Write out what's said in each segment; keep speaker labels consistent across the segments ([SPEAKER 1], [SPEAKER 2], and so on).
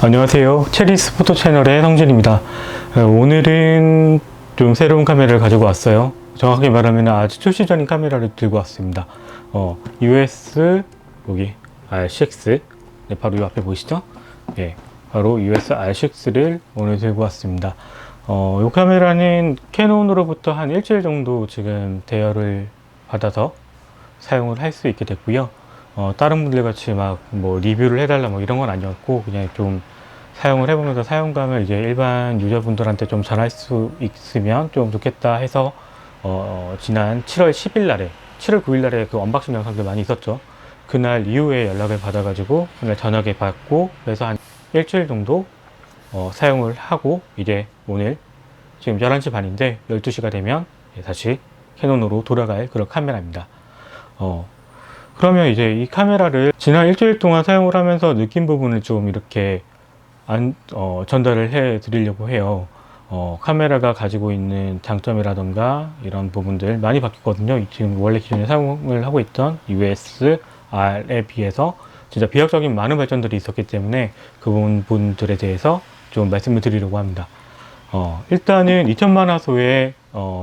[SPEAKER 1] 안녕하세요. 체리스 포토 채널의 성진입니다. 오늘은 좀 새로운 카메라를 가지고 왔어요. 정확하게 말하면 아주 출시 전인 카메라를 들고 왔습니다. US 여기 R6 네, 바로 이 앞에 보이시죠? 예, 바로 US R6를 오늘 들고 왔습니다. 이 카메라는 캐논으로부터 한 일주일 정도 지금 대여를 받아서 사용을 할 수 있게 됐고요. 다른 분들 같이 막 뭐 리뷰를 해달라 뭐 이런 건 아니었고, 그냥 좀 사용을 해보면서 사용감을 이제 일반 유저분들한테 좀 전할 수 있으면 좀 좋겠다 해서 지난 7월 10일 날에 7월 9일 날에 그 언박싱 영상들 많이 있었죠. 그날 이후에 연락을 받아가지고 그날 저녁에 받고, 그래서 한 일주일 정도 사용을 하고, 이제 오늘 지금 11시 반인데 12시가 되면 다시 캐논으로 돌아갈 그런 카메라입니다. 그러면 이제 이 카메라를 지난 일주일 동안 사용을 하면서 느낀 부분을 좀 이렇게 전달을 해 드리려고 해요. 카메라가 가지고 있는 장점이라던가 이런 부분들 많이 바뀌었거든요. 지금 원래 기존에 사용을 하고 있던 USR에 비해서 진짜 비약적인 많은 발전들이 있었기 때문에 그 부분들에 대해서 좀 말씀을 드리려고 합니다. 일단은 2000만 화소의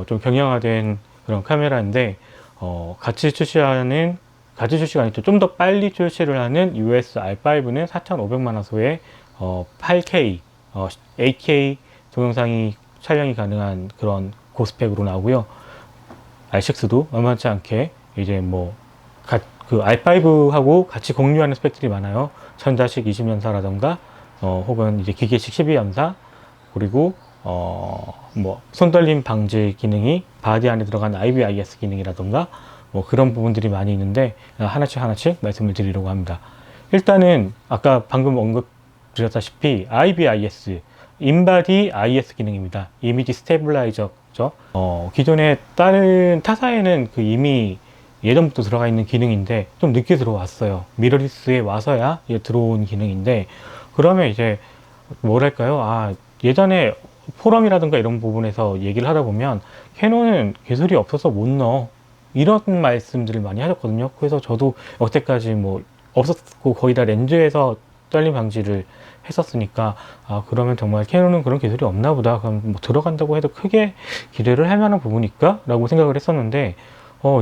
[SPEAKER 1] 좀 경량화된 그런 카메라인데, 같이 출시가 아니죠. 좀 더 빨리 출시를 하는 US-R5는 4500만 화소의 8K, 8K 동영상이 촬영이 가능한 그런 고스펙으로 나오고요. R6도 만만치 않게 이제 그 R5하고 같이 공유하는 스펙들이 많아요. 전자식 20연사라던가 혹은 이제 기계식 12연사, 그리고 손떨림 방지 기능이 바디 안에 들어간 IBIS 기능이라던가 그런 부분들이 많이 있는데, 하나씩 말씀을 드리려고 합니다. 일단은 아까 방금 언급드렸다시피 IBIS, 인바디 IS 기능입니다. 이미지 스테빌라이저죠. 기존에 다른 타사에는 그 이미 예전부터 들어가 있는 기능인데 좀 늦게 들어왔어요. 미러리스에 와서야 들어온 기능인데, 그러면 이제 뭐랄까요? 예전에 포럼이라든가 이런 부분에서 얘기를 하다 보면 캐논은 기술이 없어서 못 넣어, 이런 말씀들을 많이 하셨거든요. 그래서 저도 여태까지 없었고 거의 다 렌즈에서 떨림 방지를 했었으니까, 그러면 정말 캐논은 그런 기술이 없나 보다, 그럼 들어간다고 해도 크게 기대를 할 만한 부분일까? 라고 생각을 했었는데,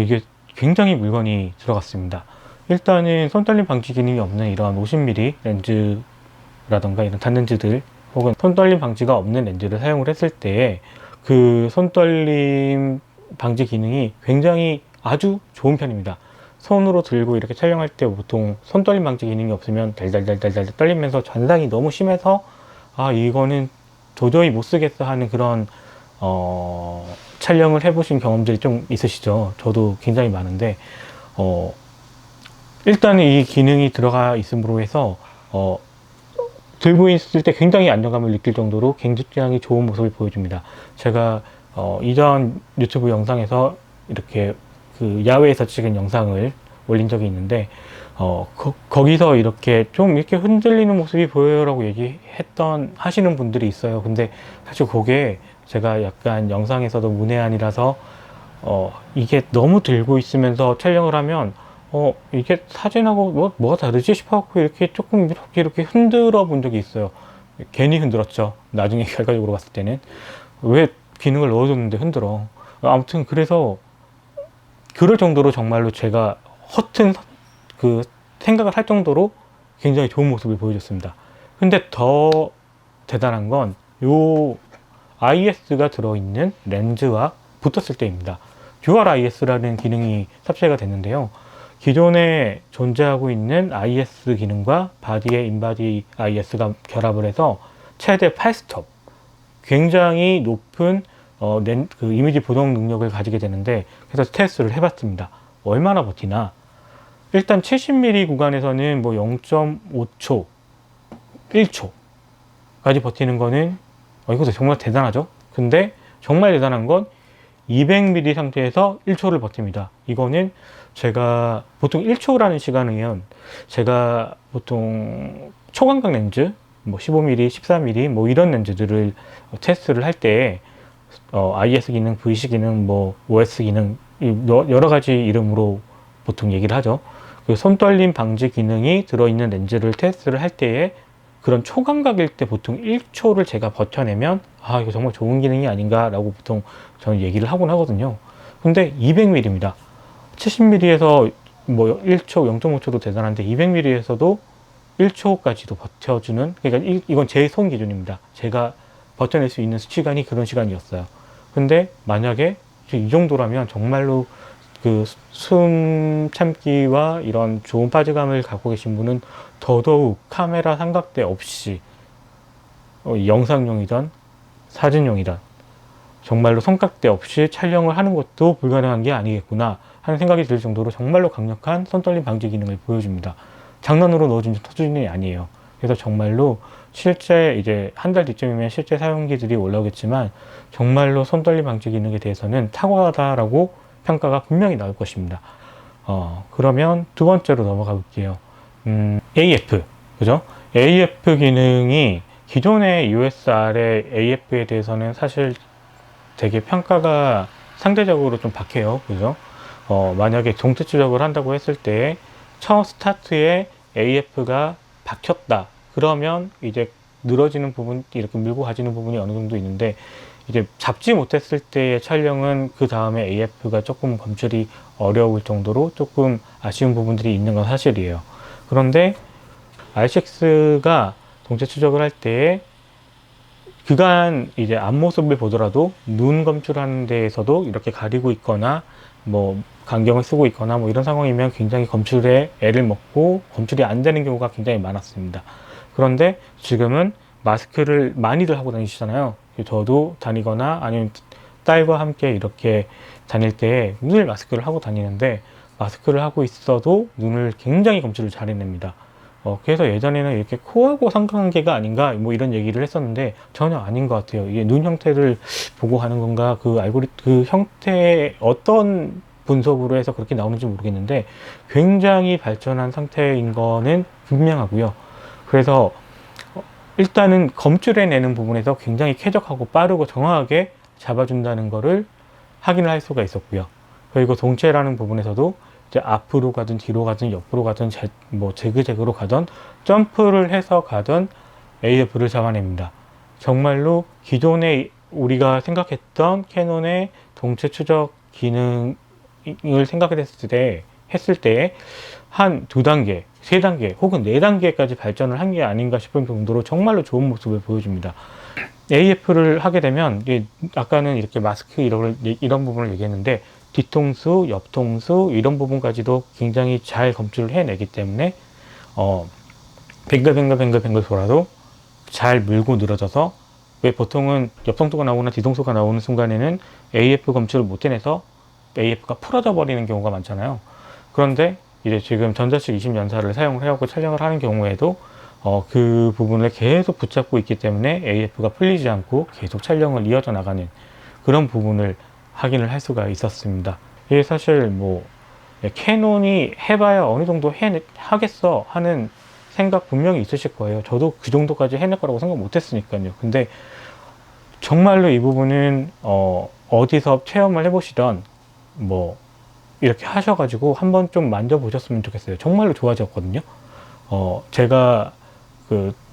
[SPEAKER 1] 이게 굉장히 물건이 들어갔습니다. 일단은 손떨림 방지 기능이 없는 이런 50mm 렌즈라던가 이런 단렌즈들, 혹은 손떨림 방지가 없는 렌즈를 사용을 했을 때 그 손떨림 방지 기능이 굉장히 아주 좋은 편입니다. 손으로 들고 이렇게 촬영할 때 보통 손떨림 방지 기능이 없으면 달달달달달 떨리면서 잔상이 너무 심해서 이거는 도저히 못 쓰겠어 하는 그런 촬영을 해보신 경험들이 좀 있으시죠? 저도 굉장히 많은데, 일단은 이 기능이 들어가 있음으로 해서 들고 있을 때 굉장히 안정감을 느낄 정도로 굉장히 좋은 모습을 보여줍니다. 제가 이전 유튜브 영상에서 이렇게 그 야외에서 찍은 영상을 올린 적이 있는데, 거기서 이렇게 좀 이렇게 흔들리는 모습이 보여요라고 하시는 분들이 있어요. 근데 사실 그게 제가 약간 영상에서도 문외한이라서 이게 너무 들고 있으면서 촬영을 하면 이게 사진하고 뭐가 다르지 싶어갖고 이렇게 조금 이렇게 흔들어 본 적이 있어요. 괜히 흔들었죠. 나중에 결과적으로 봤을 때는 왜 기능을 넣어줬는데 흔들어. 아무튼 그래서 그럴 정도로 정말로 제가 허튼 그 생각을 할 정도로 굉장히 좋은 모습을 보여줬습니다. 근데 더 대단한 건 요 IS가 들어있는 렌즈와 붙었을 때입니다. 듀얼 IS라는 기능이 탑재가 됐는데요. 기존에 존재하고 있는 IS 기능과 바디의 인바디 IS가 결합을 해서 최대 8스톱, 굉장히 높은 그 이미지 보정 능력을 가지게 되는데, 그래서 테스트를 해봤습니다. 얼마나 버티나. 일단 70mm 구간에서는 0.5초, 1초까지 버티는 거는 이것도 정말 대단하죠. 근데 정말 대단한 건 200mm 상태에서 1초를 버팁니다. 이거는 제가 보통 1초라는 시간이면, 제가 보통 초광각 렌즈 15mm, 14mm 이런 렌즈들을 테스트를 할 때 IS 기능, VC 기능, OS 기능 여러 가지 이름으로 보통 얘기를 하죠. 그 손떨림 방지 기능이 들어있는 렌즈를 테스트를 할 때에 그런 초감각일 때 보통 1초를 제가 버텨내면 아 이거 정말 좋은 기능이 아닌가 라고 보통 저는 얘기를 하곤 하거든요. 근데 200mm입니다. 70mm에서 뭐 1초, 0.5초도 대단한데 200mm에서도 1초까지도 버텨주는, 그러니까 이건 제 손 기준입니다. 제가 버텨낼 수 있는 시간이 그런 시간이었어요. 근데 만약에 이 정도라면 정말로 그 숨 참기와 이런 좋은 파즈감을 갖고 계신 분은 더더욱 카메라 삼각대 없이 영상용이든 사진용이든 정말로 삼각대 없이 촬영을 하는 것도 불가능한 게 아니겠구나 하는 생각이 들 정도로 정말로 강력한 손떨림 방지 기능을 보여줍니다. 장난으로 넣어준 수준이 아니에요. 그래서 정말로 실제 이제 한 달 뒤쯤이면 실제 사용기들이 올라오겠지만 정말로 손떨림 방지 기능에 대해서는 탁월하다라고 평가가 분명히 나올 것입니다. 그러면 두 번째로 넘어가 볼게요. AF, 그죠? AF 기능이 기존의 USR의 AF에 대해서는 사실 되게 평가가 상대적으로 좀 박해요. 그죠? 만약에 동체 추적을 한다고 했을 때 처음 스타트에 AF가 박혔다. 그러면 이제 늘어지는 부분, 이렇게 밀고 가지는 부분이 어느 정도 있는데 이제 잡지 못했을 때의 촬영은 그 다음에 AF가 조금 검출이 어려울 정도로 조금 아쉬운 부분들이 있는 건 사실이에요. 그런데 R6가 동체 추적을 할 때에 그간 이제 앞모습을 보더라도 눈 검출하는 데에서도 이렇게 가리고 있거나 뭐 간경을 쓰고 있거나 뭐 이런 상황이면 굉장히 검출에 애를 먹고 검출이 안 되는 경우가 굉장히 많았습니다. 그런데 지금은 마스크를 많이들 하고 다니시잖아요. 저도 다니거나 아니면 딸과 함께 이렇게 다닐 때 늘 마스크를 하고 다니는데 마스크를 하고 있어도 눈을 굉장히 검출을 잘 해냅니다. 그래서 예전에는 이렇게 코하고 상관관계가 아닌가 뭐 이런 얘기를 했었는데 전혀 아닌 것 같아요. 이게 눈 형태를 보고 하는 건가, 그 그 형태의 어떤 분석으로 해서 그렇게 나오는지 모르겠는데 굉장히 발전한 상태인 거는 분명하고요. 그래서 일단은 검출해내는 부분에서 굉장히 쾌적하고 빠르고 정확하게 잡아준다는 거를 확인을 할 수가 있었고요. 그리고 동체라는 부분에서도 이제 앞으로 가든 뒤로 가든 옆으로 가든 뭐 재그재그로 가든 점프를 해서 가든 AF를 잡아냅니다. 정말로 기존에 우리가 생각했던 캐논의 동체 추적 기능을 했을 때 한 두 단계, 세 단계 혹은 네 단계까지 발전을 한 게 아닌가 싶은 정도로 정말로 좋은 모습을 보여줍니다. AF를 하게 되면 아까는 이렇게 마스크 이런 부분을 얘기했는데 뒤통수, 옆통수 이런 부분까지도 굉장히 잘 검출을 해내기 때문에 뱅글뱅글 돌아도 잘 물고 늘어져서, 왜 보통은 옆통수가 나오거나 뒤통수가 나오는 순간에는 AF 검출을 못 해내서 AF가 풀어져 버리는 경우가 많잖아요. 그런데 이제 지금 전자식 20연사를 사용을 해갖고 촬영을 하는 경우에도 그 부분을 계속 붙잡고 있기 때문에 AF가 풀리지 않고 계속 촬영을 이어져 나가는 그런 부분을 확인을 할 수가 있었습니다. 이게 사실 뭐 캐논이 해봐야 어느 정도 하겠어 하는 생각 분명히 있으실 거예요. 저도 그 정도까지 해낼 거라고 생각 못 했으니까요. 근데 정말로 이 부분은 어디서 체험을 해보시던 뭐 이렇게 하셔가지고 한번 좀 만져보셨으면 좋겠어요. 정말로 좋아졌거든요. 제가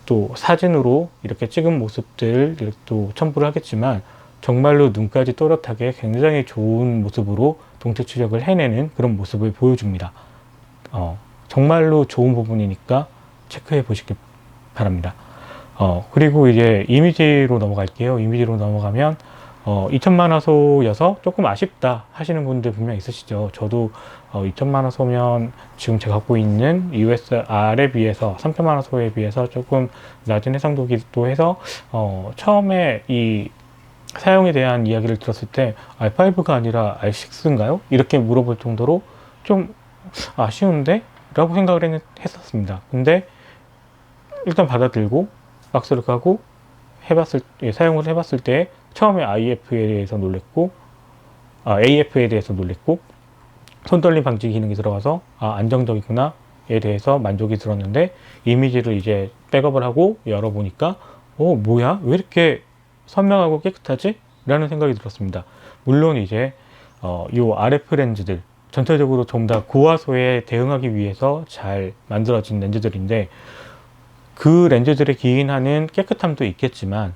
[SPEAKER 1] 또 사진으로 이렇게 찍은 모습들 또 첨부를 하겠지만 정말로 눈까지 또렷하게 굉장히 좋은 모습으로 동체 추적을 해내는 그런 모습을 보여줍니다. 정말로 좋은 부분이니까 체크해 보시길 바랍니다. 그리고 이제 이미지로 넘어갈게요. 이미지로 넘어가면 2000만 화소여서 조금 아쉽다 하시는 분들 분명 있으시죠. 저도 2000만 화소면 지금 제가 갖고 있는 USR에 비해서 3000만 화소에 비해서 조금 낮은 해상도기도 해서 처음에 이 사용에 대한 이야기를 들었을 때 R5가 아니라 R6인가요? 이렇게 물어볼 정도로 좀 아쉬운데? 라고 생각을 했었습니다. 근데 일단 받아들고 박스를 까고 사용을 해봤을 때 처음에 IF에 대해서 놀랬고 AF에 대해서 놀랬고 손떨림 방지 기능이 들어가서 안정적이구나에 대해서 만족이 들었는데 이미지를 이제 백업을 하고 열어보니까 뭐야? 왜 이렇게 선명하고 깨끗하지? 라는 생각이 들었습니다. 물론 이제 요 RF 렌즈들 전체적으로 좀 더 고화소에 대응하기 위해서 잘 만들어진 렌즈들인데 그 렌즈들의 기인하는 깨끗함도 있겠지만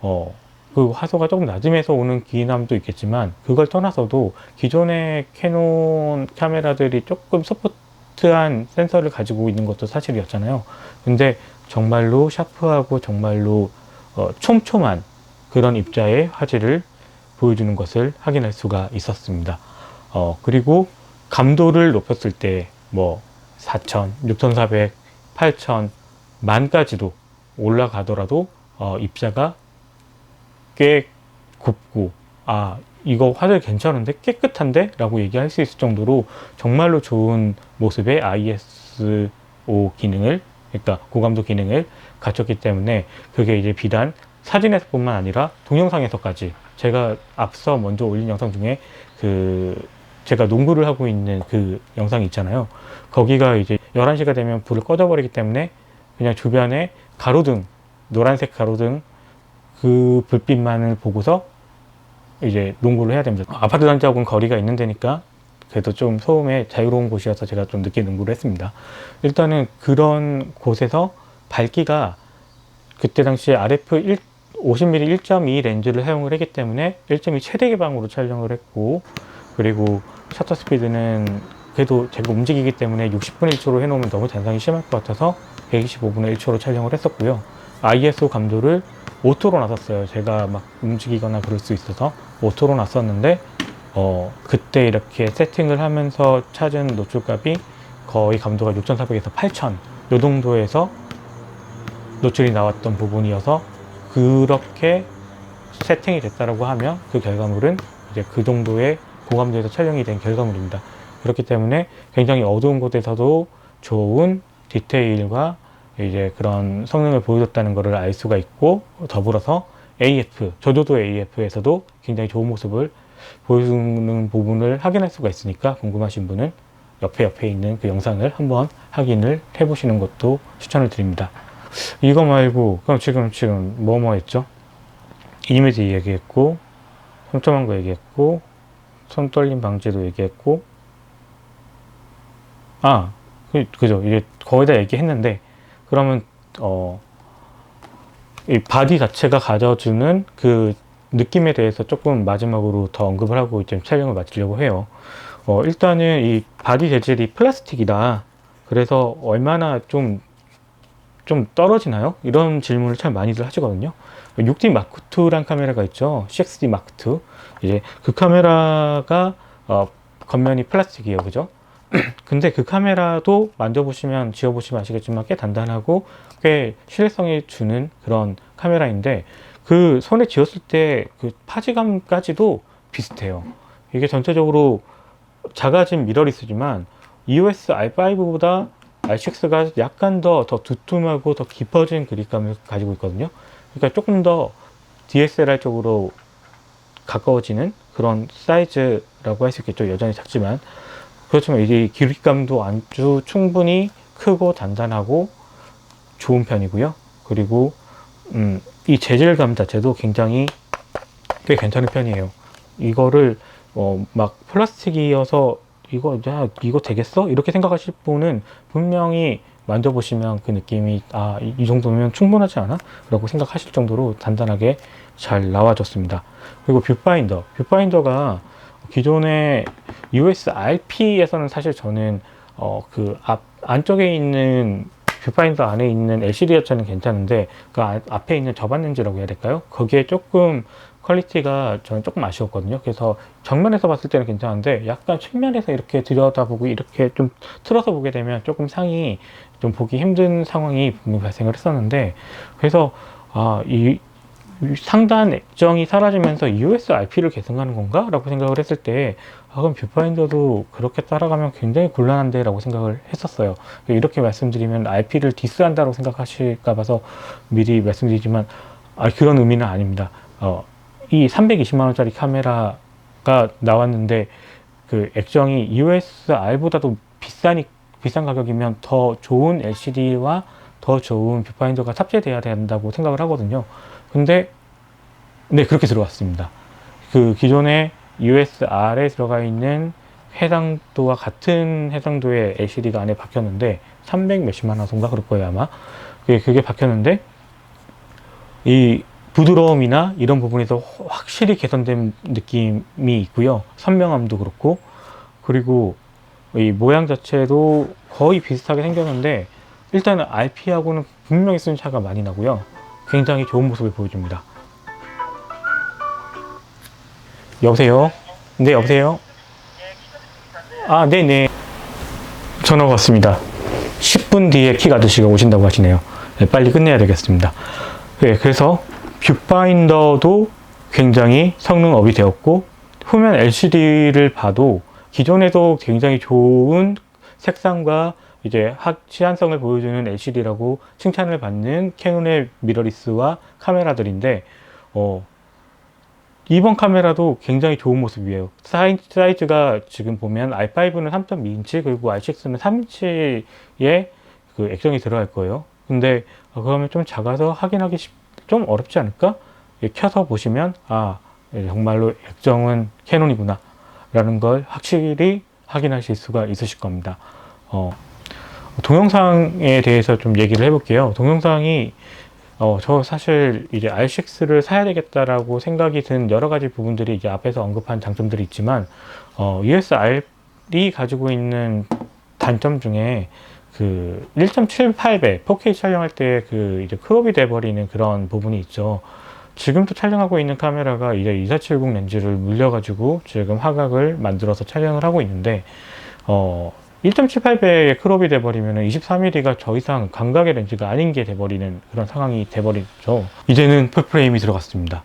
[SPEAKER 1] 그 화소가 조금 낮음에서 오는 기인함도 있겠지만, 그걸 떠나서도 기존의 캐논 카메라들이 조금 소프트한 센서를 가지고 있는 것도 사실이었잖아요. 근데 정말로 샤프하고 정말로 촘촘한 그런 입자의 화질을 보여주는 것을 확인할 수가 있었습니다. 그리고 감도를 높였을 때 뭐 4000, 6400, 8000, 만까지도 올라가더라도 입자가 꽤 곱고, 아 이거 화질 괜찮은데, 깨끗한데? 라고 얘기할 수 있을 정도로 정말로 좋은 모습의 ISO 기능을, 그러니까 고감도 기능을 갖췄기 때문에, 그게 이제 비단 사진에서 뿐만 아니라 동영상에서까지, 제가 앞서 먼저 올린 영상 중에 제가 농구를 하고 있는 그 영상이 있잖아요. 거기가 이제 11시가 되면 불을 꺼져버리기 때문에 그냥 주변에 가로등, 노란색 가로등 그 불빛만을 보고서 이제 농구를 해야 됩니다. 아파트 단지하고는 거리가 있는 데니까 그래도 좀 소음에 자유로운 곳이어서 제가 좀 늦게 농구를 했습니다. 일단은 그런 곳에서 밝기가, 그때 당시에 RF 50mm 1.2 렌즈를 사용을 했기 때문에 1.2 최대 개방으로 촬영을 했고, 그리고 셔터 스피드는 그래도 제가 움직이기 때문에 60분의 1초로 해놓으면 너무 잔상이 심할 것 같아서 125분의 1초로 촬영을 했었고요. ISO 감도를 오토로 놨었어요. 제가 막 움직이거나 그럴 수 있어서 오토로 놨었는데, 그때 이렇게 세팅을 하면서 찾은 노출값이 거의 감도가 6400에서 8000, 요 정도에서 노출이 나왔던 부분이어서, 그렇게 세팅이 됐다라고 하면 그 결과물은 이제 그 정도의 고감도에서 촬영이 된 결과물입니다. 그렇기 때문에 굉장히 어두운 곳에서도 좋은 디테일과 이제 그런 성능을 보여줬다는 것을 알 수가 있고, 더불어서 AF, 저조도 AF에서도 굉장히 좋은 모습을 보여주는 부분을 확인할 수가 있으니까, 궁금하신 분은 옆에 있는 그 영상을 한번 확인을 해보시는 것도 추천을 드립니다. 이거 말고 그럼 지금 뭐 했죠? 이미지 얘기했고, 촘촘한 거 얘기했고, 손 떨림 방지도 얘기했고, 그죠. 이제 거의 다 얘기했는데, 그러면 이 바디 자체가 가져주는 그 느낌에 대해서 조금 마지막으로 더 언급을 하고 이제 촬영을 마치려고 해요. 일단은 이 바디 재질이 플라스틱이다, 그래서 얼마나 좀 떨어지나요? 이런 질문을 참 많이들 하시거든요. 6D 마크 2란 카메라가 있죠. CXD 마크 2. 이제 그 카메라가 겉면이 플라스틱이에요, 그죠? 근데 그 카메라도 만져보시면, 쥐어보시면 아시겠지만 꽤 단단하고 꽤 신뢰성이 주는 그런 카메라인데, 그 손에 쥐었을 때 그 파지감까지도 비슷해요. 이게 전체적으로 작아진 미러리스지만 EOS R5보다 R6가 약간 더 두툼하고 더 깊어진 그립감을 가지고 있거든요. 그러니까 조금 더 DSLR 쪽으로 가까워지는 그런 사이즈라고 할 수 있겠죠. 여전히 작지만. 그렇지만 이제 그립감도 아주 충분히 크고 단단하고 좋은 편이고요. 그리고 이 재질감 자체도 굉장히 꽤 괜찮은 편이에요. 이거를 막 플라스틱이어서 이거 되겠어? 이렇게 생각하실 분은 분명히 만져보시면 그 느낌이, 이 정도면 충분하지 않아? 라고 생각하실 정도로 단단하게 잘 나와줬습니다. 그리고 뷰파인더가 기존의 EOS RP에서는 사실 저는 그 안쪽에 있는 뷰파인더 안에 있는 LCD 자체는 괜찮은데, 그 앞에 있는 접안 렌즈라고 해야 될까요? 거기에 조금 퀄리티가 저는 조금 아쉬웠거든요. 그래서 정면에서 봤을 때는 괜찮은데, 약간 측면에서 이렇게 들여다보고 이렇게 좀 틀어서 보게 되면 조금 상이 좀 보기 힘든 상황이 분명히 발생을 했었는데, 그래서 이 상단 액정이 사라지면서 EOS RP를 계승하는 건가? 라고 생각을 했을 때, 그럼 뷰파인더도 그렇게 따라가면 굉장히 곤란한데? 라고 생각을 했었어요. 이렇게 말씀드리면 RP를 디스한다고 생각하실까 봐서 미리 말씀드리지만, 그런 의미는 아닙니다. 이 320만원짜리 카메라가 나왔는데, 그 액정이 EOS R보다도 비싼 가격이면 더 좋은 LCD와 더 좋은 뷰파인더가 탑재돼야 된다고 생각을 하거든요. 근데 네, 그렇게 들어왔습니다. 그 기존의 EOS-R에 들어가 있는 해상도와 같은 해상도의 LCD가 안에 박혔는데 300 몇십만 원 정도 그럴 거예요, 아마. 그게 박혔는데 이 부드러움이나 이런 부분에서 확실히 개선된 느낌이 있고요. 선명함도 그렇고, 그리고 이 모양 자체도 거의 비슷하게 생겼는데 일단은 RP하고는 분명히 쓴 차가 많이 나고요. 굉장히 좋은 모습을 보여줍니다. 여보세요? 네, 여보세요? 아, 네네. 전화가 왔습니다. 10분 뒤에 킥 아저씨가 오신다고 하시네요. 네, 빨리 끝내야 되겠습니다. 네, 그래서 뷰파인더도 굉장히 성능 업이 되었고, 후면 LCD를 봐도 기존에도 굉장히 좋은 색상과 이제 시한성을 보여주는 LCD라고 칭찬을 받는 캐논의 미러리스와 카메라들인데, 이번 카메라도 굉장히 좋은 모습이에요. 사이즈가 지금 보면 R5는 3.2인치, 그리고 R6는 3인치의 그 액정이 들어갈 거예요. 근데 그러면 좀 작아서 확인하기 좀 어렵지 않을까? 켜서 보시면 정말로 액정은 캐논이구나 라는 걸 확실히 확인하실 수가 있으실 겁니다. 동영상에 대해서 좀 얘기를 해볼게요. 동영상이 저 사실 이제 R6를 사야 되겠다라고 생각이 든 여러 가지 부분들이 이제 앞에서 언급한 장점들이 있지만, EOS R이 가지고 있는 단점 중에 그 1.78배 4K 촬영할 때 그 이제 크롭이 돼버리는 그런 부분이 있죠. 지금도 촬영하고 있는 카메라가 이제 2470 렌즈를 물려가지고 지금 화각을 만들어서 촬영을 하고 있는데, 1.78배의 크롭이 돼버리면 23mm가 더 이상 광각의 렌즈가 아닌 게 돼버리는 그런 상황이 돼버리죠. 이제는 풀프레임이 들어갔습니다.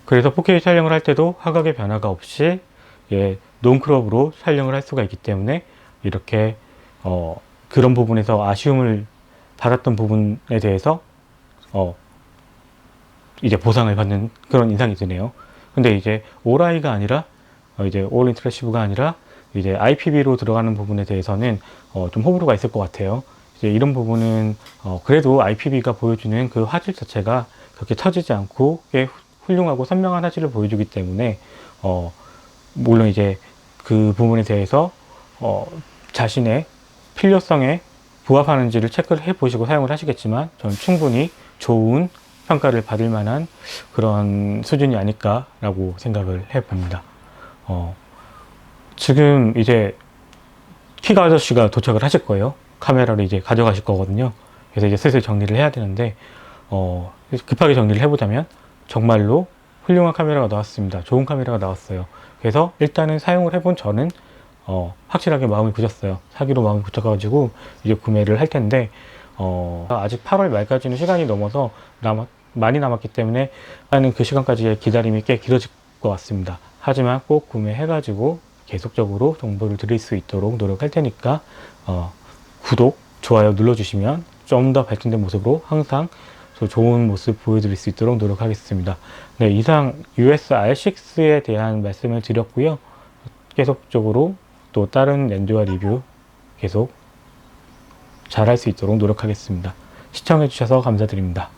[SPEAKER 1] 그래서 4K 촬영을 할 때도 화각의 변화가 없이 논크롭으로 촬영을 할 수가 있기 때문에 이렇게 그런 부분에서 아쉬움을 받았던 부분에 대해서 이제 보상을 받는 그런 인상이 드네요. 근데 이제 올아이가 아니라 이제 올 인트래시브가 아니라 이제 IPB로 들어가는 부분에 대해서는 좀 호불호가 있을 것 같아요. 이제 이런 부분은 그래도 IPB가 보여주는 그 화질 자체가 그렇게 처지지 않고 꽤 훌륭하고 선명한 화질을 보여주기 때문에 물론 이제 그 부분에 대해서 자신의 필요성에 부합하는지를 체크를 해 보시고 사용을 하시겠지만, 저는 충분히 좋은 평가를 받을 만한 그런 수준이 아닐까라고 생각을 해 봅니다. 지금 이제 킥 아저씨가 도착을 하실 거예요. 카메라를 이제 가져가실 거거든요. 그래서 이제 슬슬 정리를 해야 되는데, 급하게 정리를 해보자면 정말로 훌륭한 카메라가 나왔습니다. 좋은 카메라가 나왔어요. 그래서 일단은 사용을 해본 저는 확실하게 마음이 굳었어요. 사기로 마음이 굳혀가지고 이제 구매를 할 텐데, 아직 8월 말까지는 시간이 넘어서 많이 남았기 때문에 나는 그 시간까지의 기다림이 꽤 길어질 것 같습니다. 하지만 꼭 구매해가지고 계속적으로 정보를 드릴 수 있도록 노력할 테니까 구독, 좋아요 눌러주시면 좀 더 발전된 모습으로 항상 좋은 모습 보여드릴 수 있도록 노력하겠습니다. 네, 이상 EOS R6에 대한 말씀을 드렸고요. 계속적으로 또 다른 렌즈와 리뷰 계속 잘 할 수 있도록 노력하겠습니다. 시청해주셔서 감사드립니다.